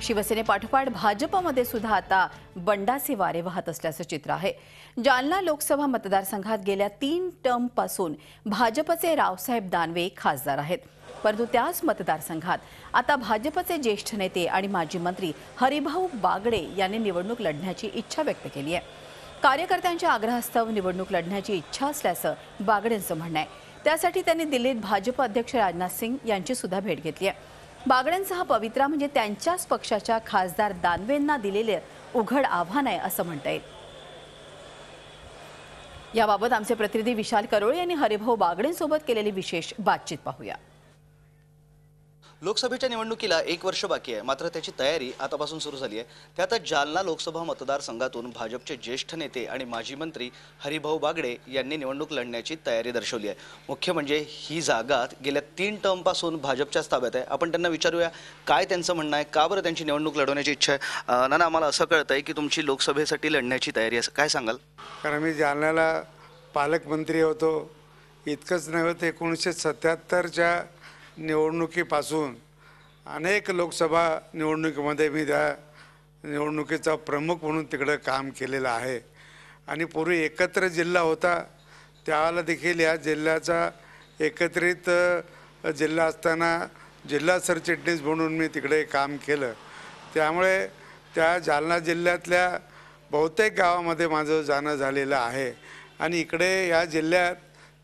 शिवसेनेपाठोपाठ भाजपमध्ये सुद्धा आता बंडाचे वारे वाहत असल्याचं चित्र आहे। जालना लोकसभा मतदारसंघात गेल्या 3 टर्मपासून भाजपचे रावसाहेब दानवे खासदार आहेत, परंतु त्याच मतदारसंघात आता भाजपचे ज्येष्ठ नेते आणि माजी मंत्री हरिभाऊ बागडे यांनी निवडणूक लढण्याची इच्छा व्यक्त केली आहे। कार्यकर्त्यांच्या आग्रहास्तव निवडणूक लढण्याची इच्छा असल्याचं बागडेंचं म्हणणं आहे। त्यासाठी त्यांनी दिल्लीत भाजप अध्यक्ष राजनाथ सिंग यांची सुद्धा भेट घेतली आहे। बागडेंचा हा पवित्रा म्हणजे त्यांच्याच पक्षाच्या खासदार दानवेंना दिलेले उघड आव्हान आहे असं म्हणता येईल। याबाबत आमचे प्रतिनिधी विशाल करोळे यांनी हरिभाऊ बागडेंसोबत केलेली विशेष बातचीत पाहूया। लोकसभेच्या निवडणुकीला 1 वर्ष बाकी आहे, मात्र त्याची तयारी आतापासून सुरू झाली आहे। त्यातच जालना लोकसभा मतदारसंघातून भाजपचे ज्येष्ठ नेते आणि माजी मंत्री हरिभाऊ बागडे यांनी निवडणूक लढण्याची तयारी दर्शवली आहे। मुख्य म्हणजे ही जागा गेल्या 3 टर्मपासून भाजपच्याच ताब्यात आहे। आपण त्यांना विचारूया काय त्यांचं म्हणणं आहे, का बरं त्यांची निवडणूक लढवण्याची इच्छा आहे। नाना, आम्हाला असं कळतंय की तुमची लोकसभेसाठी लढण्याची तयारी आहे, काय सांगाल? कारण मी जालन्याला पालकमंत्री होतो, इतकंच नव्हे तर 1977च्या निवडणुकीपासून अनेक लोकसभा निवडणुकीमध्ये मी त्या निवडणुकीचा प्रमुख म्हणून तिकडे काम केलेलं आहे। आणि पूर्वी एकत्र जिल्हा होता, त्यावेळेला देखील या जिल्ह्याचा एकत्रित जिल्हा असताना जिल्हा सरचिटणीस म्हणून मी तिकडे काम केलं। त्यामुळे त्या जालना जिल्ह्यातल्या बहुतेक गावामध्ये माझं जाणं झालेलं आहे। आणि इकडे या जिल्ह्यात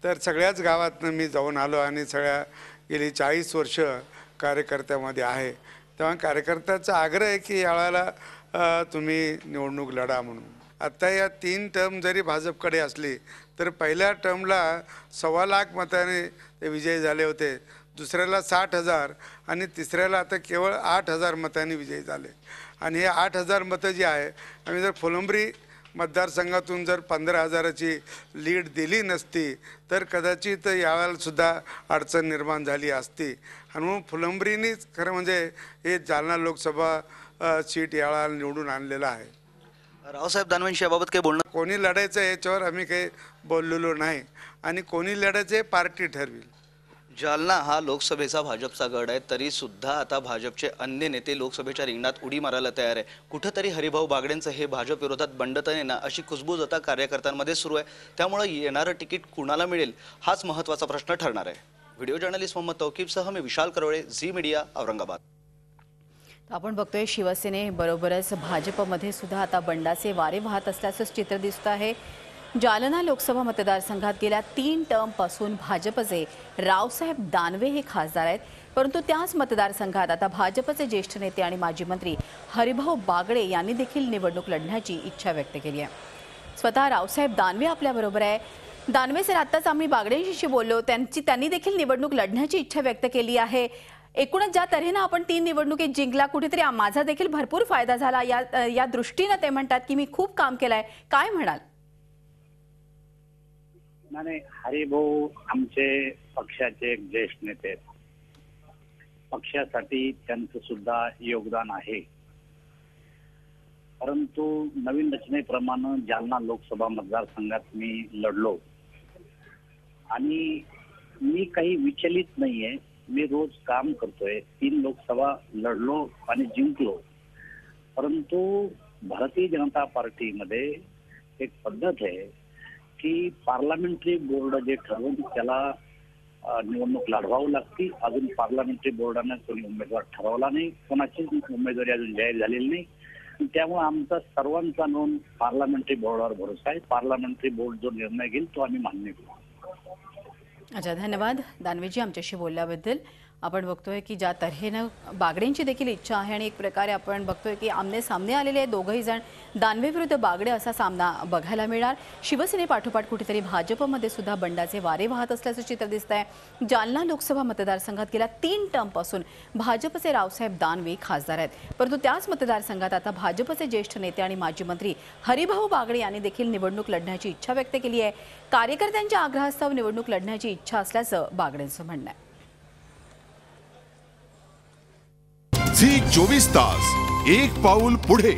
तर सगळ्याच गावातनं मी जाऊन आलो आणि गेली 40 वर्ष कार्यकर्त्यामध्ये आहे। तेव्हा कार्यकर्त्याचा आग्रह आहे की यावेळेला तुम्ही निवडणूक लढा म्हणून। आता या 3 टर्म जरी भाजपकडे असली तर पहिल्या टर्मला 1.25 लाख मतांनी ते विजयी झाले होते, दुसऱ्याला 60,000 आणि तिसऱ्याला आता केवळ 8,000 मतांनी विजयी झाले। आणि हे 8,000 मतं जी आहे, आम्ही जर फुलंब्री मतदारसंघातून जर 15,000ची लीड दिली नसती तर कदाचित यावेळेला सुद्धा अडचण निर्माण झाली असती। आणि म्हणून फुलंब्रीनीच खरं म्हणजे हे जालना लोकसभा सीट यावेळेला निवडून आणलेलं आहे। रावसाहेब दानवेंशी याबाबत काही बोलणं? कोणी लढायचं याच्यावर आम्ही काही बोललेलो नाही आणि कोणी लढायचं हे पार्टी ठरवेल। जालना हा लोकसभेचा भाजपचा गड आहे, तरी सुद्धा आता भाजपचे अन्य नेते लोकसभेच्या रिंगणात उडी मारायला तयार आहे। कुठेतरी हरिभाऊ बागडेंचं हे भाजप विरोधात बंडतन येणं अशी कुजबूज आता कार्यकर्त्यांमध्ये सुरू आहे। त्यामुळे येणारं तिकीट कुणाला मिळेल हाच महत्त्वाचा प्रश्न ठरणार आहे। व्हिडिओ जर्नलिस्ट मोहम्मद तौकीबसह मी विशाल करोळे, झी मीडिया, औरंगाबाद। आपण बघतोय शिवसेनेबरोबरच भाजपमध्ये सुद्धा आता बंडाचे वारे वाहत असल्याचं चित्र दिसत आहे। जालना लोकसभा मतदारसंघात गेल्या 3 टर्मपासून भाजपचे रावसाहेब दानवे हे खासदार आहेत, परंतु त्याच मतदारसंघात आता भाजपचे ज्येष्ठ नेते आणि माजी मंत्री हरिभाऊ बागडे यांनी देखील निवडणूक लढण्याची इच्छा व्यक्त केली आहे। स्वतः रावसाहेब दानवे आपल्याबरोबर आहे। दानवे सर, आत्ताच आम्ही बागडेंशी बोललो, त्यांनी देखील निवडणूक लढण्याची इच्छा व्यक्त केली आहे। एकूणच ज्या तऱ्हेनं आपण 3 निवडणुकीत जिंकला, कुठेतरी माझा देखील भरपूर फायदा झाला या दृष्टीनं ते म्हणतात की मी खूप काम केलंय, काय म्हणाल? नाही, हरिभाऊ आमचे पक्षाचे एक ज्येष्ठ नेते आहेत। पक्षासाठी त्यांचं सुद्धा योगदान आहे, परंतु नवीन रचनेप्रमाणे जालना लोकसभा मतदारसंघात मी लढलो आणि मी काही विचलित नाहीये। मी रोज काम करतोय, 3 लोकसभा लढलो आणि जिंकलो। परंतु भारतीय जनता पार्टीमध्ये एक पद्धत आहे की पार्लमेंटरी बोर्ड जे ठरवून त्याला निवडणूक लढवावं लागते। अजून पार्लमेंटरी बोर्डाने कोणी उमेदवार ठरवला नाही, कोणाचीच उमेदवारी अजून जाहीर झालेली नाही। त्यामुळे आमचा सर्वांचा नोंद पार्लमेंटरी बोर्डावर भरोसा आहे। पार्लमेंटरी बोर्ड जो निर्णय घेईल तो आम्ही मान्य करू। अच्छा, धन्यवाद दानवेजी आमच्याशी बोलल्याबद्दल। आपण बघतोय की ज्या तऱ्हेनं बागडेंची देखील इच्छा आहे आणि एक प्रकारे आपण बघतोय की आमने सामने आलेले दोघंही जण दानवे विरुद्ध बागडे असा सामना बघायला मिळणार। शिवसेनेपाठोपाठ कुठेतरी भाजपमध्ये सुद्धा बंडाचे वारे वाहत असल्याचं चित्र दिसतंय। जालना लोकसभा मतदारसंघात गेल्या 3 टर्मपासून भाजपचे रावसाहेब दानवे खासदार आहेत, परंतु त्याच मतदारसंघात आता भाजपचे ज्येष्ठ नेते आणि माजी मंत्री हरिभाऊ बागडे यांनी देखील निवडणूक लढण्याची इच्छा व्यक्त केली आहे। कार्यकर्त्यांच्या आग्रहास्तव निवडणूक लढण्याची इच्छा असल्याचं बागडेंचं म्हणणं आहे। झी 24 तास एक पाऊल पुढे।